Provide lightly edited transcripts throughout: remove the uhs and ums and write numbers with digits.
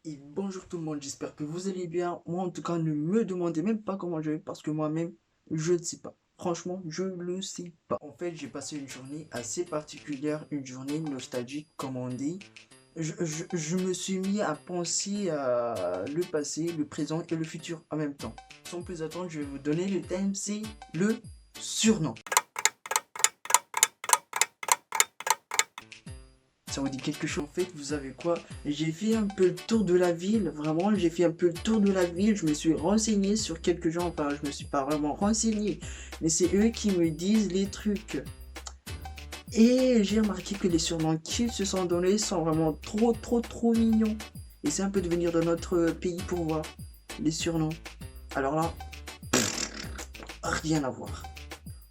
Et bonjour tout le monde, j'espère que vous allez bien. Moi en tout cas, ne me demandez même pas comment je vais parce que moi-même, je ne sais pas. Franchement, je le sais pas. En fait, j'ai passé une journée assez particulière, une journée nostalgique comme on dit. Je me suis mis à penser à le passé, le présent et le futur en même temps. Sans plus attendre, je vais vous donner le thème, c'est le surnom. Ça vous dit quelque chose? En fait, vous savez quoi? J'ai fait un peu le tour de la ville, vraiment, j'ai fait un peu le tour de la ville, je me suis renseigné sur quelques gens, enfin, je me suis pas vraiment renseigné, mais c'est eux qui me disent les trucs. Et j'ai remarqué que les surnoms qu'ils se sont donnés sont vraiment trop mignons. Et c'est un peu de venir de notre pays pour voir les surnoms. Alors là, rien à voir.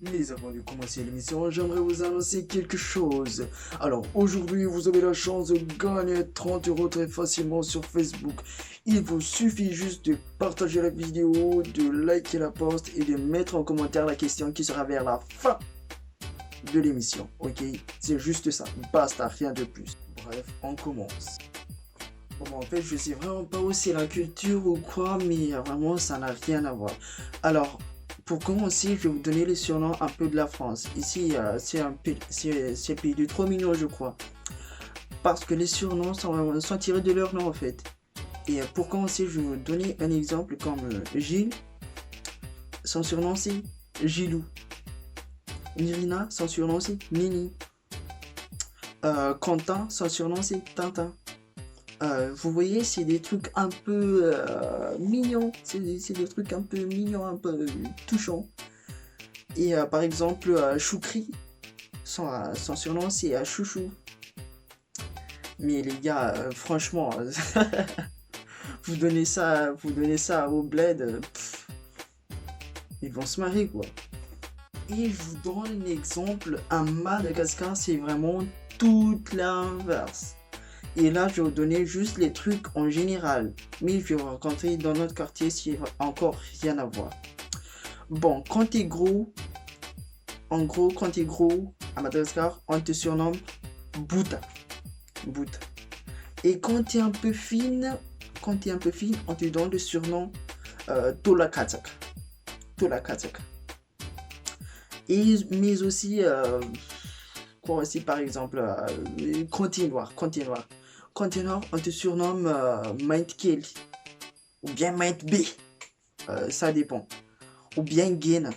Mais avant de commencer l'émission, j'aimerais vous annoncer quelque chose. Alors aujourd'hui, vous avez la chance de gagner 30 euros très facilement sur Facebook. Il vous suffit juste de partager la vidéo, de liker la post et de mettre en commentaire la question qui sera vers la fin de l'émission. Ok, c'est juste ça, basta, rien de plus. Bref, on commence. Bon, en fait, je sais vraiment pas où c'est la culture ou quoi, mais vraiment, ça n'a rien à voir. Alors, pour commencer, je vais vous donner les surnoms un peu de la France. Ici, c'est un pays de 3 millions, je crois. Parce que les surnoms sont tirés de leur nom, en fait. Et pour commencer, je vais vous donner un exemple comme Gilles, son surnom c'est Gilou. Nirina, son surnom c'est Nini. Quentin, son surnom c'est Tintin. Vous voyez, c'est des trucs un peu mignons. C'est des trucs un peu mignons, un peu touchants. Et par exemple, Choukri, son surnom c'est Chouchou. Mais les gars, franchement, vous donnez ça au bled, ils vont se marrer quoi. Et je vous donne un exemple, à Madagascar, c'est vraiment tout l'inverse. Et là, je vais vous donner juste les trucs en général. Mais je vais vous raconter dans notre quartier s'il n'y a encore rien à voir. Bon, quand t'es gros, en gros, quand t'es gros, à Madagascar, on te surnomme Bouta. Bouta. Et quand t'es un peu fine, on te donne le surnom Tolakatak. Tolakatak. Et, mais aussi, quoi aussi, par exemple, Continuar. Continuar, on te surnomme Mind Kill. Ou bien Mind B. Ça dépend. Ou bien Gain.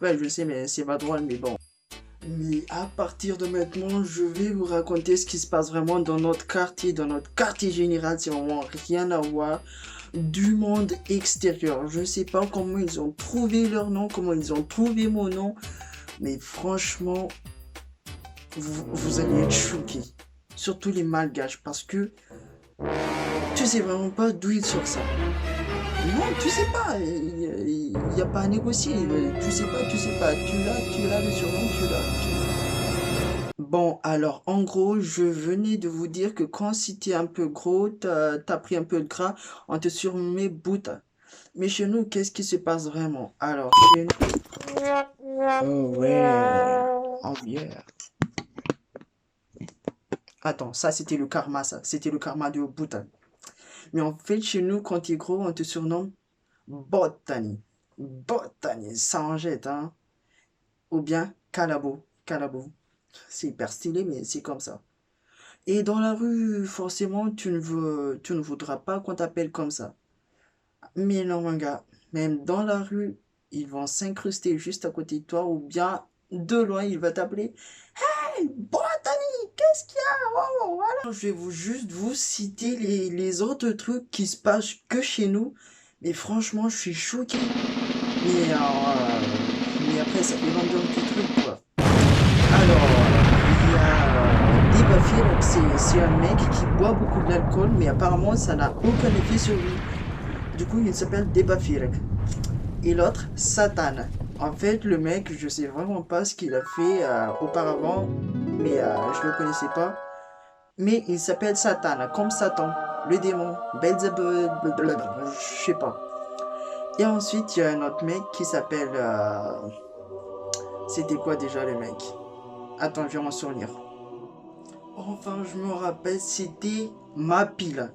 Ouais, je sais, mais c'est pas drôle, mais bon. Mais à partir de maintenant, je vais vous raconter ce qui se passe vraiment dans notre quartier. Dans notre quartier général, c'est vraiment rien à voir du monde extérieur. Je sais pas comment ils ont trouvé leur nom, comment ils ont trouvé mon nom. Mais franchement, vous allez être choqués. Surtout les malgaches, parce que tu sais vraiment pas d'où ils sortent ça. Non, tu sais pas, il n'y a pas à négocier. Tu sais pas. Tu l'as le surnom, tu l'as. Bon, alors en gros, je venais de vous dire que quand si t'es un peu gros, t'as pris un peu de gras, on te surmet Bouddha. Mais chez nous, qu'est-ce qui se passe vraiment? Alors, chez nous... Oh ouais, oh yeah. Attends, ça c'était le karma, ça. C'était le karma de Bouddha. Mais en fait, chez nous, quand t'es gros, on te surnomme Botany. Botany, ça en jette, hein. Ou bien Calabo. Calabo. C'est hyper stylé, mais c'est comme ça. Et dans la rue, forcément, tu ne voudras pas qu'on t'appelle comme ça. Mais non, mon gars, même dans la rue, ils vont s'incruster juste à côté de toi ou bien de loin, il va t'appeler. Hey, Botany, qu'est-ce qu'il y a? Oh, voilà. Je vais juste vous citer les autres trucs qui se passent que chez nous. Mais franchement, je suis choqué. Mais après, ça dépend d'un petit truc, quoi. Alors, il y a Débafir, donc c'est un mec qui boit beaucoup d'alcool, mais apparemment ça n'a aucun effet sur lui. Du coup, il s'appelle Débafir. Et l'autre, Satan. En fait, le mec, je sais vraiment pas ce qu'il a fait auparavant, mais je le connaissais pas. Mais il s'appelle Satan, comme Satan, le démon, Belzebub, je sais pas. Et ensuite, il y a un autre mec qui s'appelle... C'était quoi déjà le mec? Attends, je vais m'en souvenir. Enfin, je me rappelle, c'était ma pile.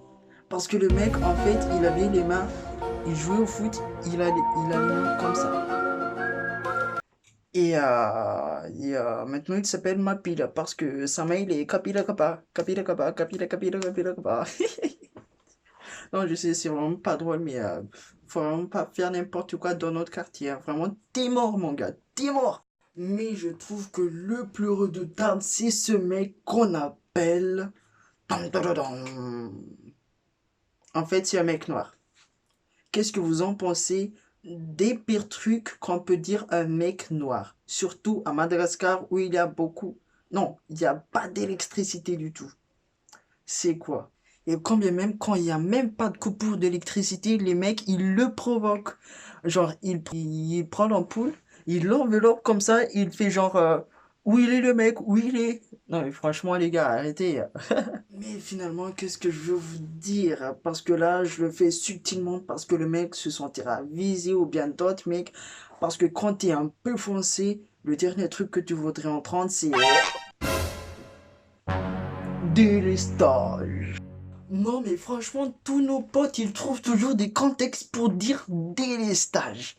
Parce que le mec, en fait, il avait les mains, il jouait au foot, il a les mains comme ça. Maintenant, il s'appelle ma pile parce que sa main, il est Kapila Kapa, Kapila Kapa, Kapila Kapila Kapila Kapa. Non, je sais, c'est vraiment pas drôle, mais faut vraiment pas faire n'importe quoi dans notre quartier, hein. Vraiment, t'es mort, mon gars, t'es mort. Mais je trouve que le plus redoutable, c'est ce mec qu'on appelle... Dum, dum, dum, dum. En fait, c'est un mec noir. Qu'est-ce que vous en pensez des pires trucs qu'on peut dire à un mec noir? Surtout à Madagascar où il y a beaucoup... Non, il n'y a pas d'électricité du tout. C'est quoi? Et combien même quand il n'y a même pas de coupure d'électricité, les mecs, ils le provoquent. Genre, il prend l'ampoule, il l'enveloppe comme ça, il fait genre, où il est le mec, où il est? Non, mais franchement, les gars, arrêtez. Mais finalement, qu'est-ce que je veux vous dire? Parce que là, je le fais subtilement parce que le mec se sentira visé ou bien d'autres mecs. Parce que quand t'es un peu foncé, le dernier truc que tu voudrais entendre, c'est délestage. Non, mais franchement, tous nos potes, ils trouvent toujours des contextes pour dire délestage.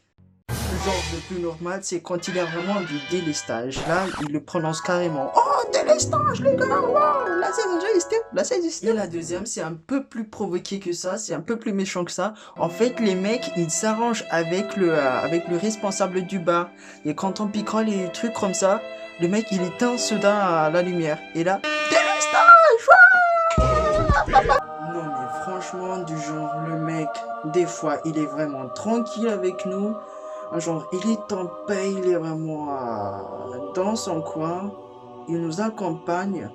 Genre, le plus normal, c'est quand il y a vraiment du délestage. Là, il le prononce carrément. Oh, délestage, les gars, wow, là, c'est déjà existé, là, c'est existé. Et la deuxième, c'est un peu plus provoqué que ça, c'est un peu plus méchant que ça. En fait, les mecs, ils s'arrangent avec le responsable du bar. Et quand on picole et des trucs comme ça, le mec, il éteint soudain à la lumière. Et là, délestage, non mais franchement, du genre, le mec, des fois, il est vraiment tranquille avec nous. Genre, il est en paix, il est vraiment dans son coin. Il nous accompagne.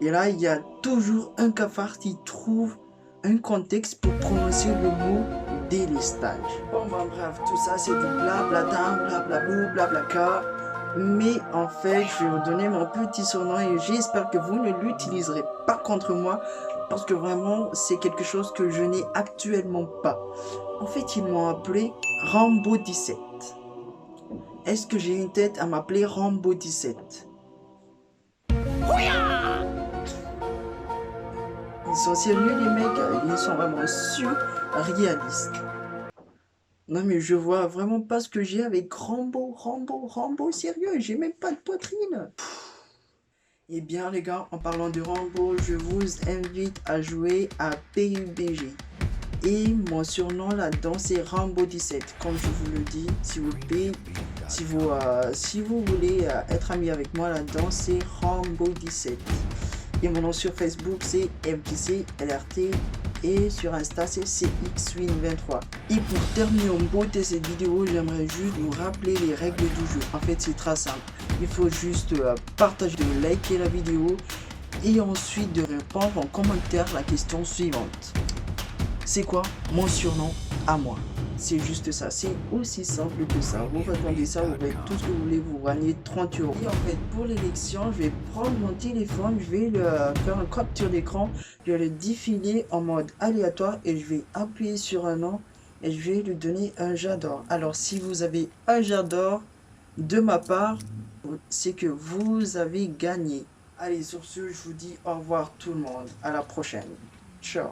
Et là, il y a toujours un cafard qui trouve un contexte pour prononcer le mot délestage. Bon, ben bref, tout ça, c'est du blablata, blablablou, blablaka. Mais en fait, je vais vous donner mon petit surnom et j'espère que vous ne l'utiliserez pas contre moi parce que vraiment, c'est quelque chose que je n'ai actuellement pas. En fait, ils m'ont appelé Rambo 17. Est-ce que j'ai une tête à m'appeler Rambo 17? Ils sont sérieux, les mecs, ils sont vraiment surréalistes. Non mais je vois vraiment pas ce que j'ai avec Rambo, sérieux, j'ai même pas de poitrine. Eh bien les gars, en parlant de Rambo, je vous invite à jouer à PUBG. Et mon surnom là-dedans c'est Rambo 17. Comme je vous le dis, s'il vous plaît, si vous voulez être ami avec moi là-dedans, c'est Rambo 17. Et mon nom sur Facebook c'est FJCLRT. Et sur Insta c'est CXWin23. Et pour terminer en beauté cette vidéo, j'aimerais juste vous rappeler les règles du jeu. En fait c'est très simple. Il faut juste partager, liker la vidéo et ensuite de répondre en commentaire la question suivante. C'est quoi mon surnom à moi? C'est juste ça, c'est aussi simple que ça. Vous répondez ça, vous faites tout ce que vous voulez, vous gagnez 30 €. Et en fait, pour l'élection, je vais prendre mon téléphone, je vais faire une capture d'écran, je vais le défiler en mode aléatoire et je vais appuyer sur un nom et je vais lui donner un j'adore. Alors, si vous avez un j'adore de ma part, c'est que vous avez gagné. Allez, sur ce, je vous dis au revoir tout le monde. À la prochaine. Ciao.